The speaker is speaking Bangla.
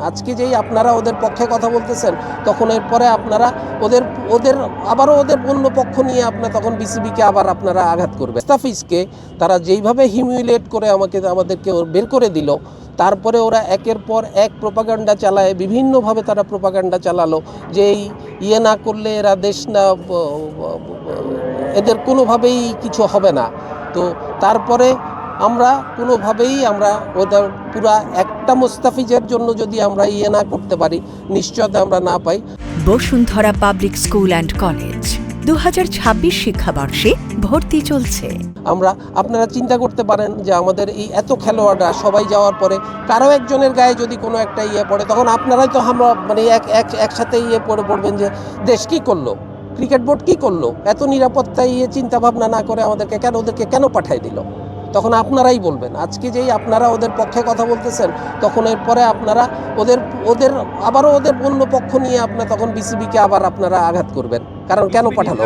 আজকে যেই আপনারা ওদের পক্ষে কথা বলতেছেন, তখন এরপরে আপনারা ওদের অন্য পক্ষ নিয়ে আপনার তখন বিসিবিকে আবার আপনারা আঘাত করবেন। মুস্তাফিজকে তারা যেইভাবে হিউমিলেট করে আমাদেরকে বের করে দিল, তারপরে ওরা একের পর এক প্রোপাগান্ডা চালায়, বিভিন্নভাবে তারা প্রোপাগান্ডা চালালো যে এই না করলে এরা দেশ না, এদের কোনোভাবেই কিছু হবে না। তো তারপরে আমরা কোনোভাবেই ওদের পুরা একটা মুস্তাফিজের জন্য যদি আমরা না করতে পারি, নিশ্চয়তা আমরা না পাই। Bashundhara public school and college 2026 শিক্ষাবর্ষে ভর্তি চলছে। আপনারা চিন্তা করতে পারেন যে আমাদের এই এত খেলোয়াড়রা সবাই যাওয়ার পরে কারো একজনের গায়ে যদি কোনো একটা পড়ে, তখন আপনারাই তো মানে একসাথে পড়বেন যে দেশ কি করলো, ক্রিকেট বোর্ড কি করলো, এত নিরাপত্তায় চিন্তা ভাবনা না করে ওদেরকে কেন পাঠাই দিল। তখন আপনারাই বলবেন। আজকে যেই আপনারা ওদের পক্ষে কথা বলতেছেন, তখন এরপরে আপনারা ওদের অন্য পক্ষ নিয়ে তখন বিসিবিকে আবার আপনারা আঘাত করবেন। কারণ কেন পাঠালো।